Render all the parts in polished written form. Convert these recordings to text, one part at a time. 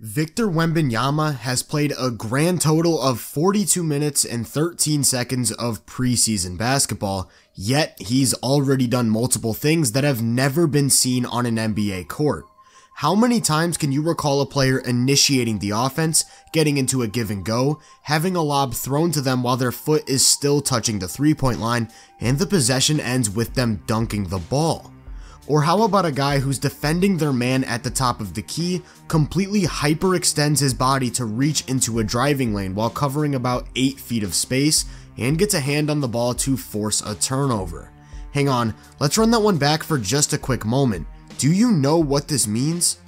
Victor Wembanyama has played a grand total of 42 minutes and 13 seconds of preseason basketball, yet he's already done multiple things that have never been seen on an NBA court. How many times can you recall a player initiating the offense, getting into a give and go, having a lob thrown to them while their foot is still touching the three-point line, and the possession ends with them dunking the ball? Or how about a guy who's defending their man at the top of the key, completely hyperextends his body to reach into a driving lane while covering about 8 feet of space, and gets a hand on the ball to force a turnover? Hang on, let's run that one back for just a quick moment. Do you know what this means?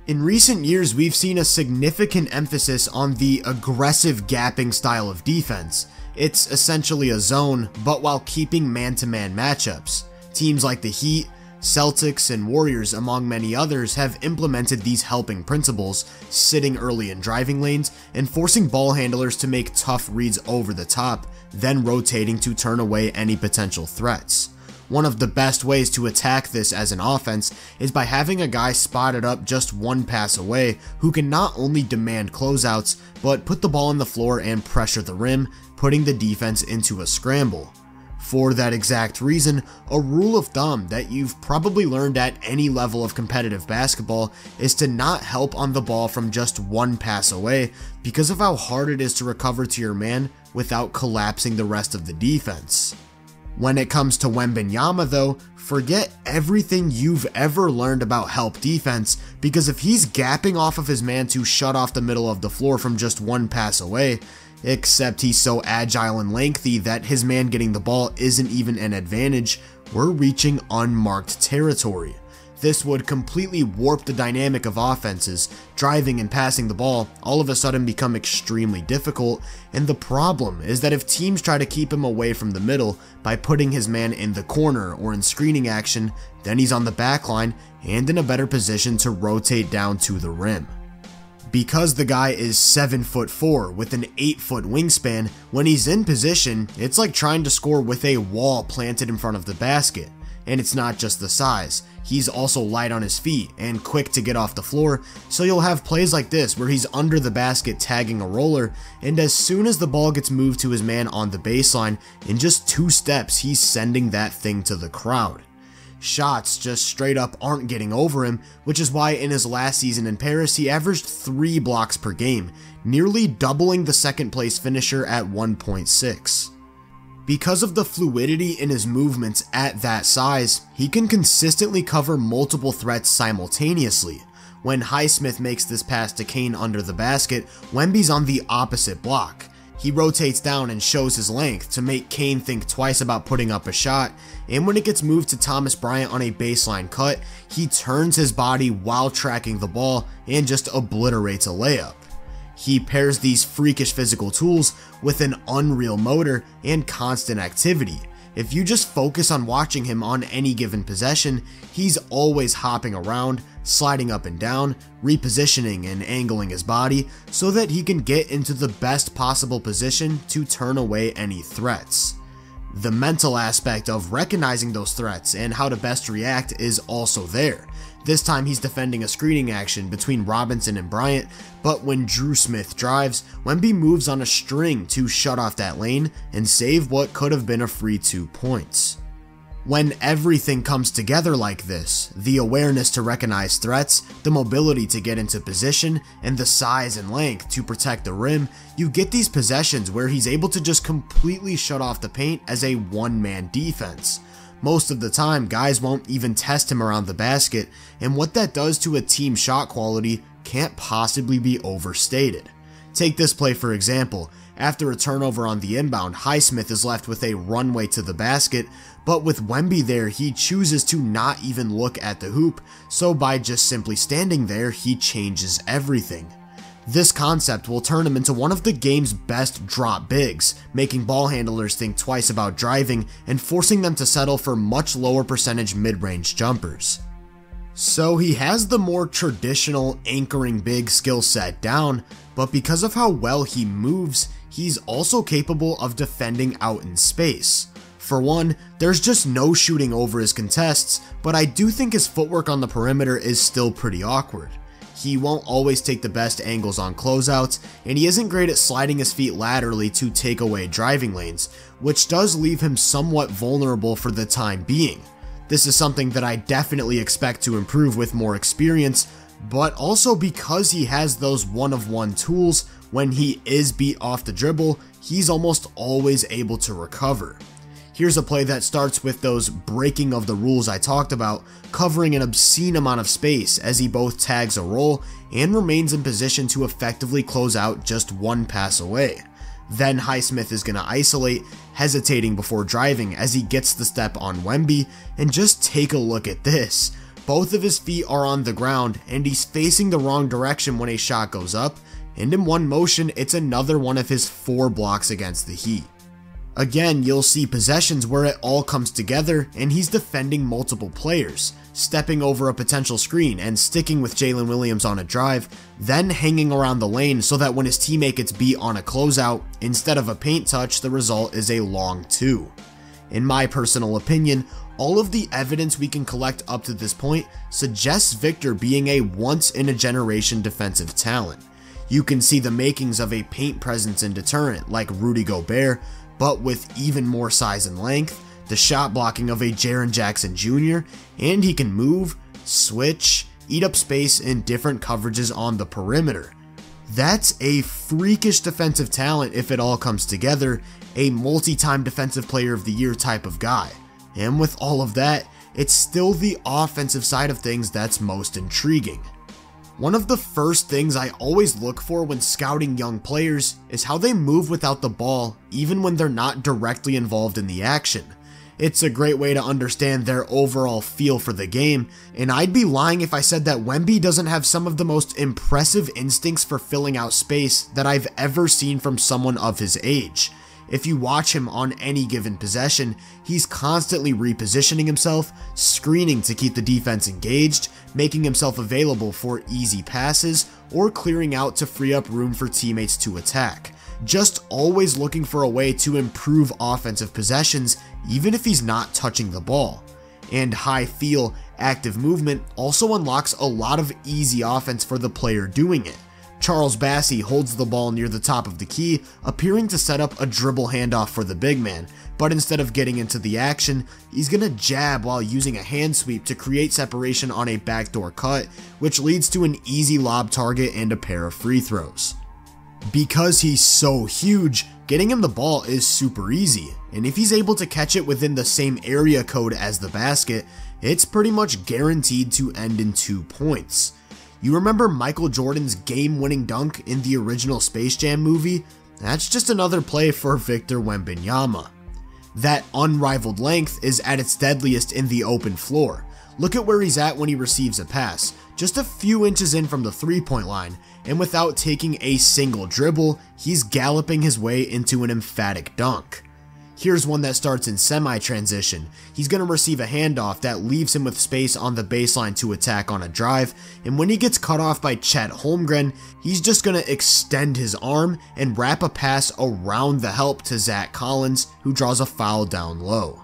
In recent years, we've seen a significant emphasis on the aggressive gapping style of defense. It's essentially a zone, but while keeping man-to-man matchups. Teams like the Heat, Celtics, and Warriors, among many others, have implemented these helping principles, sitting early in driving lanes and forcing ball handlers to make tough reads over the top, then rotating to turn away any potential threats. One of the best ways to attack this as an offense is by having a guy spotted up just one pass away who can not only demand closeouts, but put the ball on the floor and pressure the rim, putting the defense into a scramble. For that exact reason, a rule of thumb that you've probably learned at any level of competitive basketball is to not help on the ball from just one pass away because of how hard it is to recover to your man without collapsing the rest of the defense. When it comes to Wembanyama though, forget everything you've ever learned about help defense, because if he's gapping off of his man to shut off the middle of the floor from just one pass away, except he's so agile and lengthy that his man getting the ball isn't even an advantage, we're reaching unmarked territory. This would completely warp the dynamic of offenses. Driving and passing the ball all of a sudden become extremely difficult, and the problem is that if teams try to keep him away from the middle by putting his man in the corner or in screening action, then he's on the backline and in a better position to rotate down to the rim. Because the guy is 7'4" with an 8-foot wingspan, when he's in position, it's like trying to score with a wall planted in front of the basket. And it's not just the size, he's also light on his feet and quick to get off the floor, so you'll have plays like this where he's under the basket tagging a roller, and as soon as the ball gets moved to his man on the baseline, in just 2 steps he's sending that thing to the crowd. Shots just straight up aren't getting over him, which is why in his last season in Paris he averaged 3 blocks per game, nearly doubling the second place finisher at 1.6. Because of the fluidity in his movements at that size, he can consistently cover multiple threats simultaneously. When Highsmith makes this pass to Kane under the basket, Wemby's on the opposite block. He rotates down and shows his length to make Kane think twice about putting up a shot, and when it gets moved to Thomas Bryant on a baseline cut, he turns his body while tracking the ball and just obliterates a layup. He pairs these freakish physical tools with an unreal motor and constant activity. If you just focus on watching him on any given possession, he's always hopping around, sliding up and down, repositioning and angling his body so that he can get into the best possible position to turn away any threats. The mental aspect of recognizing those threats and how to best react is also there. This time he's defending a screening action between Robinson and Bryant, but when Drew Smith drives, Wemby moves on a string to shut off that lane and save what could have been a free 2 points. When everything comes together like this, the awareness to recognize threats, the mobility to get into position, and the size and length to protect the rim, you get these possessions where he's able to just completely shut off the paint as a one-man defense. Most of the time, guys won't even test him around the basket, and what that does to a team's shot quality can't possibly be overstated. Take this play for example. After a turnover on the inbound, Highsmith is left with a runway to the basket, but with Wemby there, he chooses to not even look at the hoop, so by just simply standing there, he changes everything. This concept will turn him into one of the game's best drop bigs, making ball handlers think twice about driving and forcing them to settle for much lower percentage mid-range jumpers. So he has the more traditional anchoring big skill set down, but because of how well he moves, he's also capable of defending out in space. For one, there's just no shooting over his contests, but I do think his footwork on the perimeter is still pretty awkward. he won't always take the best angles on closeouts, and he isn't great at sliding his feet laterally to take away driving lanes, which does leave him somewhat vulnerable for the time being. This is something that I definitely expect to improve with more experience, but also because he has those one-of-one tools, when he is beat off the dribble, he's almost always able to recover. Here's a play that starts with those breaking of the rules I talked about, covering an obscene amount of space as he both tags a roll and remains in position to effectively close out just one pass away. Then Highsmith is going to isolate, hesitating before driving as he gets the step on Wemby, and just take a look at this. Both of his feet are on the ground and he's facing the wrong direction when a shot goes up, and in one motion it's another one of his 4 blocks against the Heat. Again, you'll see possessions where it all comes together and he's defending multiple players, stepping over a potential screen and sticking with Jalen Williams on a drive, then hanging around the lane so that when his teammate gets beat on a closeout, instead of a paint touch, the result is a long 2. In my personal opinion, all of the evidence we can collect up to this point suggests Victor being a once-in-a-generation defensive talent. You can see the makings of a paint presence and deterrent like Rudy Gobert, but with even more size and length, the shot blocking of a Jaren Jackson Jr., and he can move, switch, eat up space in different coverages on the perimeter. That's a freakish defensive talent if it all comes together, a multi-time defensive player of the year type of guy. And with all of that, it's still the offensive side of things that's most intriguing. One of the first things I always look for when scouting young players is how they move without the ball, even when they're not directly involved in the action. It's a great way to understand their overall feel for the game, and I'd be lying if I said that Wemby doesn't have some of the most impressive instincts for filling out space that I've ever seen from someone of his age. If you watch him on any given possession, he's constantly repositioning himself, screening to keep the defense engaged, making himself available for easy passes, or clearing out to free up room for teammates to attack. Just always looking for a way to improve offensive possessions, even if he's not touching the ball. And high feel, active movement also unlocks a lot of easy offense for the player doing it. Charles Bassey holds the ball near the top of the key, appearing to set up a dribble handoff for the big man, but instead of getting into the action, he's gonna jab while using a hand sweep to create separation on a backdoor cut, which leads to an easy lob target and a pair of free throws. Because he's so huge, getting him the ball is super easy, and if he's able to catch it within the same area code as the basket, it's pretty much guaranteed to end in 2 points. You remember Michael Jordan's game-winning dunk in the original Space Jam movie? That's just another play for Victor Wembanyama. That unrivaled length is at its deadliest in the open floor. Look at where he's at when he receives a pass, just a few inches in from the 3-point line, and without taking a single dribble, he's galloping his way into an emphatic dunk. Here's one that starts in semi-transition. He's going to receive a handoff that leaves him with space on the baseline to attack on a drive, and when he gets cut off by Chet Holmgren, he's just going to extend his arm and wrap a pass around the help to Zach Collins, who draws a foul down low.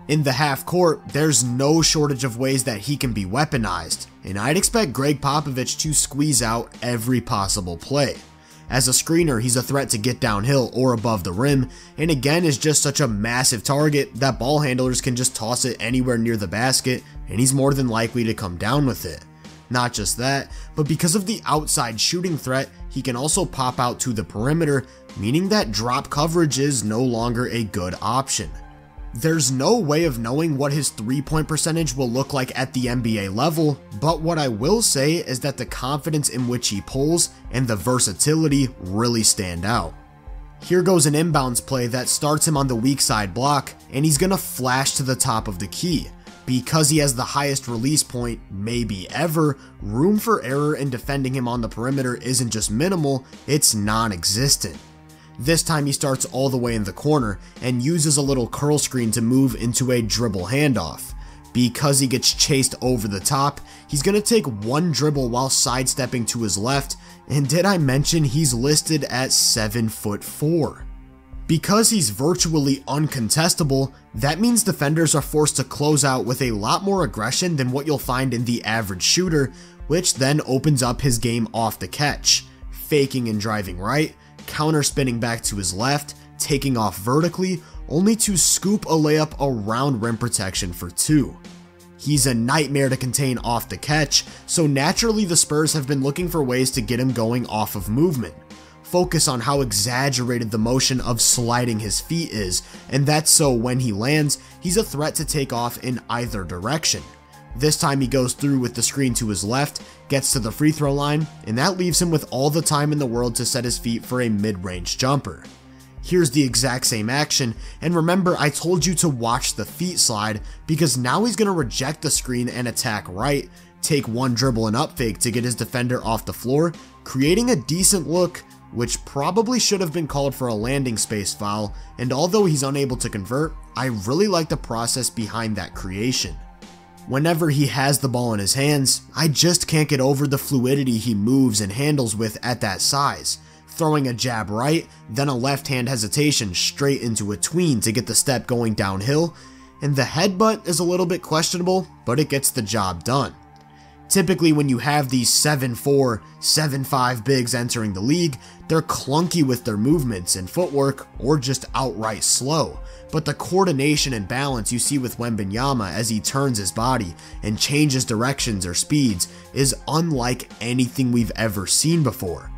In the half court, there's no shortage of ways that he can be weaponized, and I'd expect Greg Popovich to squeeze out every possible play. As a screener, he's a threat to get downhill or above the rim, and again is just such a massive target that ball handlers can just toss it anywhere near the basket, and he's more than likely to come down with it. Not just that, but because of the outside shooting threat, he can also pop out to the perimeter, meaning that drop coverage is no longer a good option. There's no way of knowing what his 3-point percentage will look like at the NBA level, but what I will say is that the confidence in which he pulls and the versatility really stand out. Here goes an inbounds play that starts him on the weak side block, and he's gonna flash to the top of the key. Because he has the highest release point, maybe ever, room for error in defending him on the perimeter isn't just minimal, it's non-existent. This time he starts all the way in the corner and uses a little curl screen to move into a dribble handoff. Because he gets chased over the top, he's going to take one dribble while sidestepping to his left, and did I mention he's listed at 7'4". Because he's virtually uncontestable, that means defenders are forced to close out with a lot more aggression than what you'll find in the average shooter, which then opens up his game off the catch, faking and driving right, counter spinning back to his left, taking off vertically, only to scoop a layup around rim protection for 2. He's a nightmare to contain off the catch, so naturally the Spurs have been looking for ways to get him going off of movement. Focus on how exaggerated the motion of sliding his feet is, and that's so when he lands, he's a threat to take off in either direction. This time he goes through with the screen to his left, gets to the free throw line, and that leaves him with all the time in the world to set his feet for a mid-range jumper. Here's the exact same action, and remember I told you to watch the feet slide, because now he's going to reject the screen and attack right, take one dribble and up fake to get his defender off the floor, creating a decent look, which probably should have been called for a landing space foul, and although he's unable to convert, I really like the process behind that creation. Whenever he has the ball in his hands, I just can't get over the fluidity he moves and handles with at that size. Throwing a jab right, then a left hand hesitation straight into a tween to get the step going downhill, and the headbutt is a little bit questionable, but it gets the job done. Typically when you have these 7'4", 7'5" bigs entering the league, they're clunky with their movements and footwork or just outright slow, but the coordination and balance you see with Wembanyama as he turns his body and changes directions or speeds is unlike anything we've ever seen before.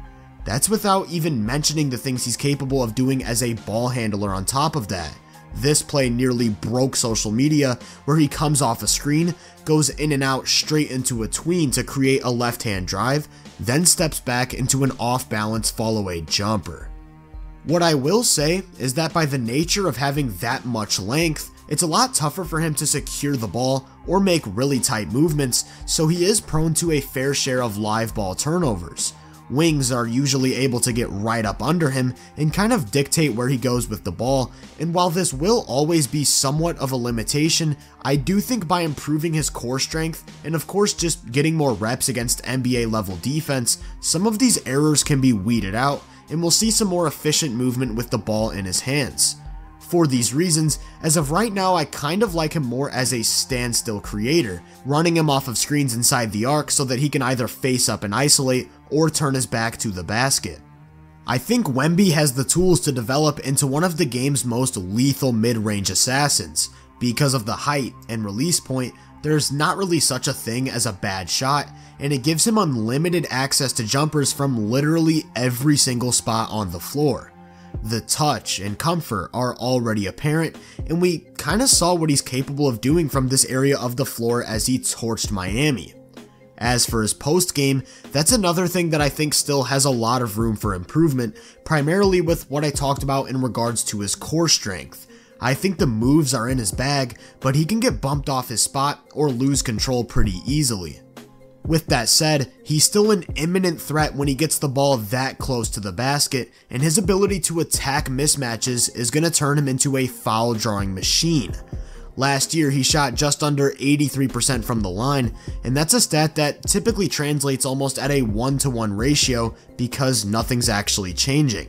That's without even mentioning the things he's capable of doing as a ball handler on top of that. This play nearly broke social media, where he comes off a screen, goes in and out straight into a tween to create a left-hand drive, then steps back into an off-balance fall-away jumper. What I will say is that by the nature of having that much length, it's a lot tougher for him to secure the ball or make really tight movements, so he is prone to a fair share of live ball turnovers. Wings are usually able to get right up under him and kind of dictate where he goes with the ball, and while this will always be somewhat of a limitation, I do think by improving his core strength, and of course just getting more reps against NBA level defense, some of these errors can be weeded out, and we'll see some more efficient movement with the ball in his hands. For these reasons, as of right now I kind of like him more as a standstill creator, running him off of screens inside the arc so that he can either face up and isolate or turn his back to the basket. I think Wemby has the tools to develop into one of the game's most lethal mid-range assassins. Because of the height and release point, there's not really such a thing as a bad shot, and it gives him unlimited access to jumpers from literally every single spot on the floor. The touch and comfort are already apparent, and we kinda saw what he's capable of doing from this area of the floor as he torched Miami. As for his post game, that's another thing that I think still has a lot of room for improvement, primarily with what I talked about in regards to his core strength. I think the moves are in his bag, but he can get bumped off his spot or lose control pretty easily. With that said, he's still an imminent threat when he gets the ball that close to the basket, and his ability to attack mismatches is going to turn him into a foul drawing machine. Last year, he shot just under 83% from the line, and that's a stat that typically translates almost at a 1-to-1 ratio because nothing's actually changing.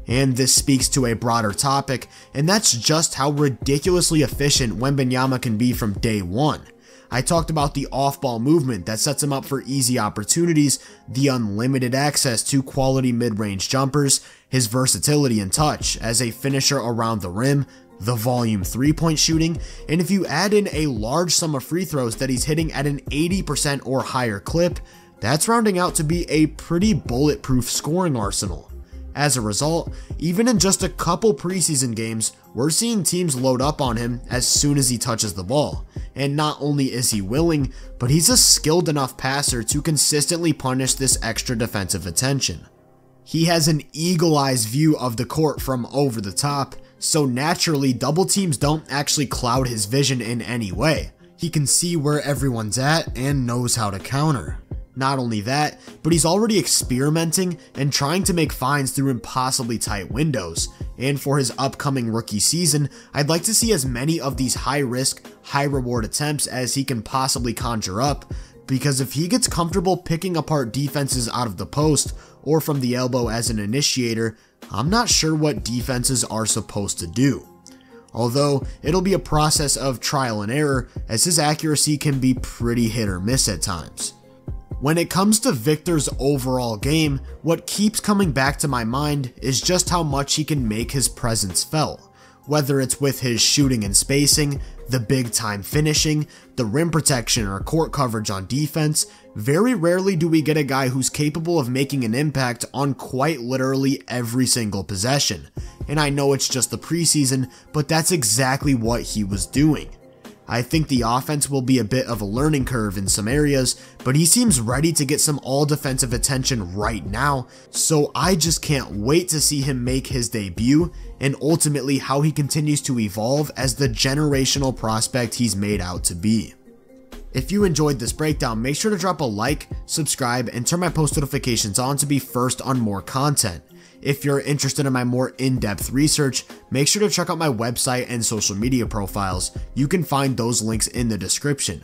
And this speaks to a broader topic, and that's just how ridiculously efficient Wembanyama can be from day one. I talked about the off-ball movement that sets him up for easy opportunities, the unlimited access to quality mid-range jumpers, his versatility and touch as a finisher around the rim, the volume 3-point shooting, and if you add in a large sum of free throws that he's hitting at an 80% or higher clip, that's rounding out to be a pretty bulletproof scoring arsenal. As a result, even in just a couple preseason games, we're seeing teams load up on him as soon as he touches the ball. And not only is he willing, but he's a skilled enough passer to consistently punish this extra defensive attention. He has an eagle-eyed view of the court from over the top, so naturally double teams don't actually cloud his vision in any way. He can see where everyone's at and knows how to counter. Not only that, but he's already experimenting and trying to make finds through impossibly tight windows, and for his upcoming rookie season, I'd like to see as many of these high-risk, high-reward attempts as he can possibly conjure up, because if he gets comfortable picking apart defenses out of the post or from the elbow as an initiator, I'm not sure what defenses are supposed to do. Although, it'll be a process of trial and error, as his accuracy can be pretty hit or miss at times. When it comes to Victor's overall game, what keeps coming back to my mind is just how much he can make his presence felt. Whether it's with his shooting and spacing, the big time finishing, the rim protection or court coverage on defense, very rarely do we get a guy who's capable of making an impact on quite literally every single possession. And I know it's just the preseason, but that's exactly what he was doing. I think the offense will be a bit of a learning curve in some areas, but he seems ready to get some all-defensive attention right now, so I just can't wait to see him make his debut, and ultimately how he continues to evolve as the generational prospect he's made out to be. If you enjoyed this breakdown, make sure to drop a like, subscribe, and turn my post notifications on to be first on more content. If you're interested in my more in-depth research, make sure to check out my website and social media profiles. You can find those links in the description.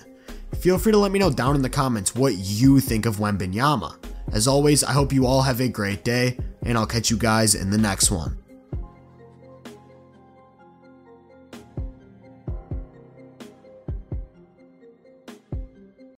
Feel free to let me know down in the comments what you think of Wembanyama. As always, I hope you all have a great day, and I'll catch you guys in the next one.